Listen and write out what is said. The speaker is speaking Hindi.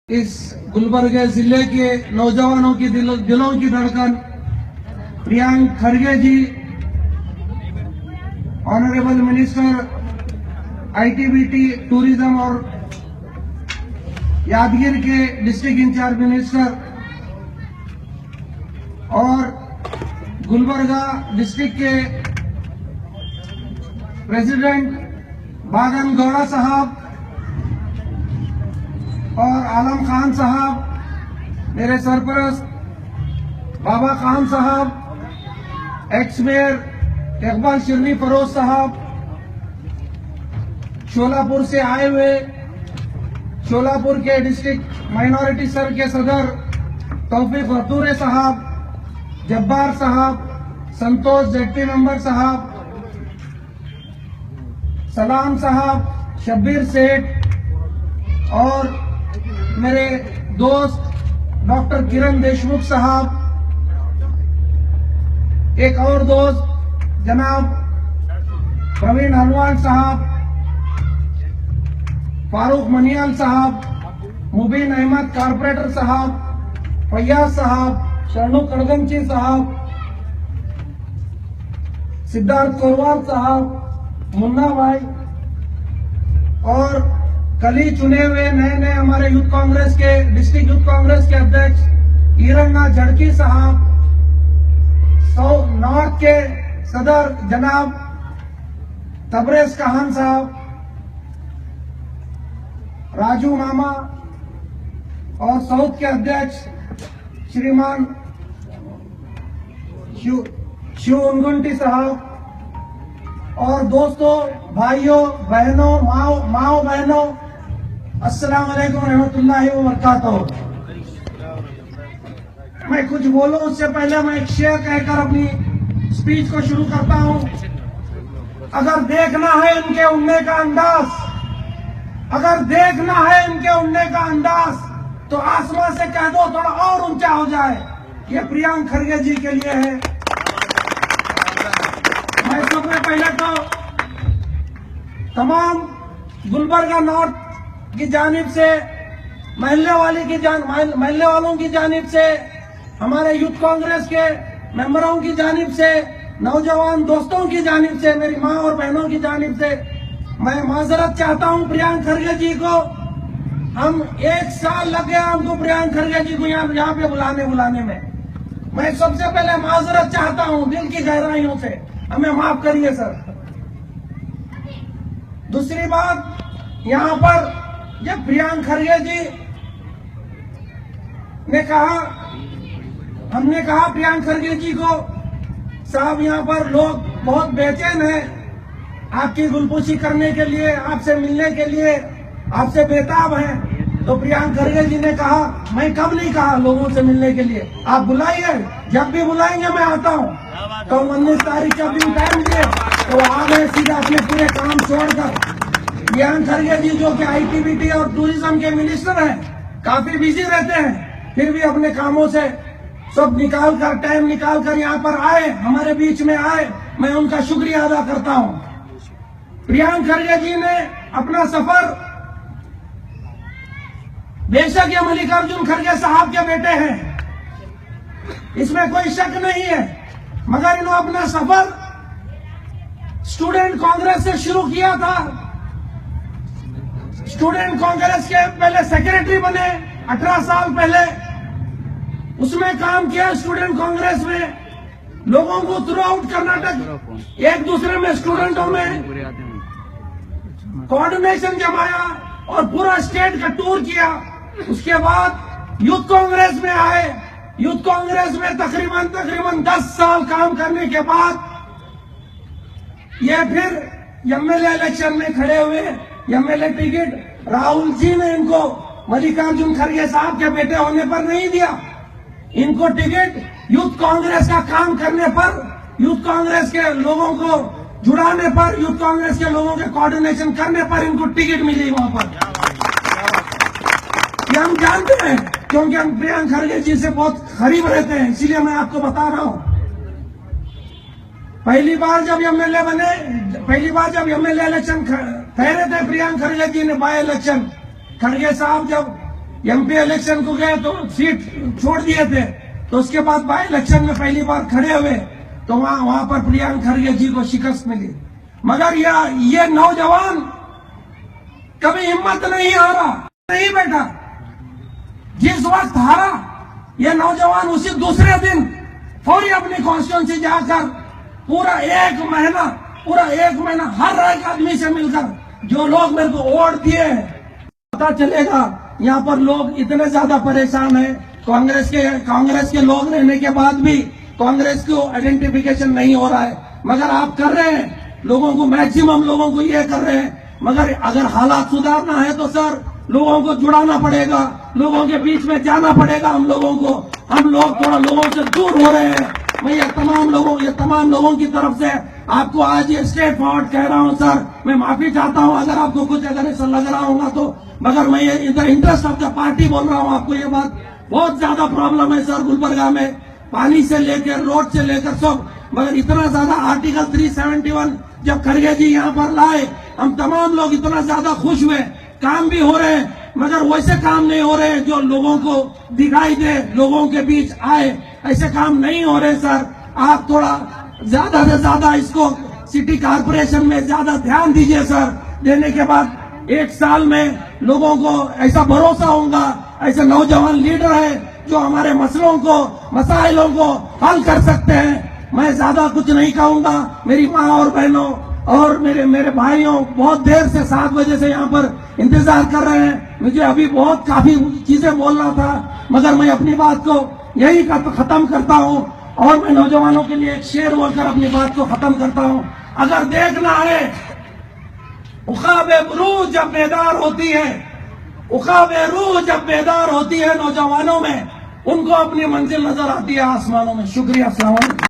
इस गुलबर्गा जिले के नौजवानों की दिलों की धड़कन प्रियांक खड़गे जी, ऑनरेबल मिनिस्टर आईटीबीटी टूरिज्म और यादगीर के डिस्ट्रिक्ट इंचार्ज मिनिस्टर और गुलबर्गा डिस्ट्रिक्ट के प्रेसिडेंट बागन गौड़ा साहब और आलम खान साहब, मेरे सरपरस्त बाबा खान साहब, x mayor Iqbal Shirni furrows साहब, शोलापुर से आए हुए शोलापुर के डिस्ट्रिक्ट माइनॉरिटी सेल के सदर तौफीक रतूरे साहब, जब्बार साहब, संतोष जेटी मेंबर साहब, सलाम साहब, शब्बीर सेठ और मेरे दोस्त डॉक्टर किरण देशमुख साहब, एक और दोस्त जनाब प्रवीण हलवाल साहब, फारूक मनियाल साहब, मुबीन अहमद कारपोरेटर साहब, फैयाज साहब, शरणु कड़गमची साहब, सिद्धार्थ कोरवाल साहब, मुन्ना भाई और कल ही चुने हुए नए हमारे यूथ कांग्रेस के डिस्ट्रिक्ट यूथ कांग्रेस के अध्यक्ष ईरन्ना झड़की साहब, नॉर्थ के सदर जनाब तबरेज खान साहब, राजू मामा और साउथ के अध्यक्ष श्रीमान शिव उनगुंटी साहब और दोस्तों, भाइयों, बहनों, माओ बहनों, अस्सलाम वालेकुम रहमतुल्लाहि व बरकातहू। मैं कुछ बोलूं उससे पहले मैं एक शेर कहकर अपनी स्पीच को शुरू करता हूं। अगर देखना है इनके उड़ने का अंदाज, अगर देखना है इनके उड़ने का अंदाज, तो आसमान से कह दो थोड़ा और ऊंचा हो जाए। ये प्रियांक खड़गे जी के लिए है। मैं सबसे पहले तो तमाम गुलबर्गा नॉर्थ की जानिब से, महल्ले वालों की जानिब से, हमारे यूथ कांग्रेस के मेंबरों की जानिब से, नौजवान दोस्तों की जानिब से, मेरी माँ और बहनों की जानिब से मैं माजरत चाहता हूँ प्रियांक खड़गे जी को। हम 1 साल लग गया हमको प्रियांक खड़गे जी को यहाँ पे बुलाने में। मैं सबसे पहले माजरत चाहता हूँ दिल की गहराइयों से, हमें माफ करिए सर। दूसरी बात, यहाँ पर जब प्रियांक खड़गे जी ने कहा, हमने कहा प्रियांक खड़गे जी को, साहब यहाँ पर लोग बहुत बेचैन हैं आपकी गुलपोशी करने के लिए, आपसे मिलने के लिए, आपसे बेताब हैं। तो प्रियांक खड़गे जी ने कहा, मैं कब नहीं कहा लोगों से मिलने के लिए, आप बुलाइए, जब भी बुलाएंगे मैं आता हूँ। तो 19 तारीख का दिन टाइम दिए तो आ गए सीधा अपने पूरे काम छोड़कर। प्रियांक खड़गे जी जो कि आईटीबीटी और टूरिज्म के मिनिस्टर हैं, काफी बिजी रहते हैं, फिर भी अपने कामों से सब निकालकर, टाइम निकालकर यहाँ पर आए, हमारे बीच में आए, मैं उनका शुक्रिया अदा करता हूँ। प्रियांक खड़गे जी ने अपना सफर, बेशक ये मल्लिकार्जुन खड़गे साहब के बेटे हैं, इसमें कोई शक नहीं है, मगर इन्होंने अपना सफर स्टूडेंट कांग्रेस से शुरू किया था। स्टूडेंट कांग्रेस के पहले सेक्रेटरी बने 18 साल पहले, उसमें काम किया स्टूडेंट कांग्रेस में, लोगों को थ्रू आउट कर्नाटक एक दूसरे में, स्टूडेंटों में कोऑर्डिनेशन जमाया और पूरा स्टेट का टूर किया। उसके बाद यूथ कांग्रेस में आए, यूथ कांग्रेस में तकरीबन 10 साल काम करने के बाद ये फिर एमएलए इलेक्शन में खड़े हुए। एमएलए टिकट राहुल जी ने इनको मल्लिकार्जुन खड़गे साहब के बेटे होने पर नहीं दिया, इनको टिकट यूथ कांग्रेस का काम करने पर, यूथ कांग्रेस के लोगों को जुड़ाने पर, यूथ कांग्रेस के लोगों के कोऑर्डिनेशन करने पर इनको टिकट मिली वहां पर। ये हम जानते हैं क्योंकि हम प्रियांक खड़गे जी से बहुत करीब रहते हैं, इसीलिए मैं आपको बता रहा हूं। पहली बार जब एमएलए इलेक्शन ठहरे थे प्रियांक खड़गे जी ने, बाय इलेक्शन, खड़गे साहब जब एमपी इलेक्शन को गए तो सीट छोड़ दिए थे, तो उसके बाद बाई इलेक्शन में पहली बार खड़े हुए तो वहां पर प्रियंक खड़गे जी को शिकस्त मिली। मगर ये नौजवान कभी हिम्मत नहीं हारा, नहीं बेटा। जिस वक्त हारा, ये नौजवान उसी दूसरे दिन फौरी अपनी कॉन्स्टिट्यूंसी जाकर पूरा एक महीना हर एक आदमी से मिलकर जो लोग मेरे को वोट दिए, पता चलेगा यहाँ पर लोग इतने ज्यादा परेशान हैं। कांग्रेस के लोग रहने के बाद भी कांग्रेस को आइडेंटिफिकेशन नहीं हो रहा है, मगर आप कर रहे हैं, लोगों को मैक्सिमम लोगों को ये कर रहे हैं। मगर अगर हालात सुधारना है तो सर लोगों को जुड़ाना पड़ेगा, लोगों के बीच में जाना पड़ेगा। हम लोग थोड़ा लोगों से दूर हो रहे हैं। मैं ये तमाम लोगों की तरफ से आपको आज ये स्ट्रेट फॉरवर्ड कह रहा हूं सर, मैं माफी चाहता हूं अगर आपको कुछ अगर ऐसा लग रहा होगा तो, मगर मैं ये इधर इंटरेस्ट ऑफ द पार्टी बोल रहा हूं आपको। ये बात बहुत ज्यादा प्रॉब्लम है सर गुलबर्गा में, पानी से लेकर रोड से लेकर सब। मगर इतना ज्यादा आर्टिकल 371 जब खड़गे जी यहाँ पर लाए, हम तमाम लोग इतना ज्यादा खुश हुए। काम भी हो रहे हैं, मगर वैसे काम नहीं हो रहे जो लोगों को दिखाई दे, लोगों के बीच आए, ऐसे काम नहीं हो रहे सर। आप थोड़ा ज्यादा से ज्यादा इसको सिटी कारपोरेशन में ज्यादा ध्यान दीजिए सर। देने के बाद 1 साल में लोगों को ऐसा भरोसा होगा, ऐसे नौजवान लीडर है जो हमारे मसाइलों को हल कर सकते हैं। मैं ज्यादा कुछ नहीं कहूंगा। मेरी माँ और बहनों और मेरे भाइयों बहुत देर से 7 बजे से यहाँ पर इंतजार कर रहे हैं। मुझे अभी काफी चीजें बोलना था, मगर मैं अपनी बात को यही खत्म करता हूँ और मैं नौजवानों के लिए एक शेर बोलकर अपनी बात को खत्म करता हूँ। अगर देखना है उखाबे रूह जब बेदार होती है, उखाबे रूह जब बेदार होती है नौजवानों में, उनको अपनी मंजिल नजर आती है आसमानों में। शुक्रिया, अस्सलाम वालेकुम।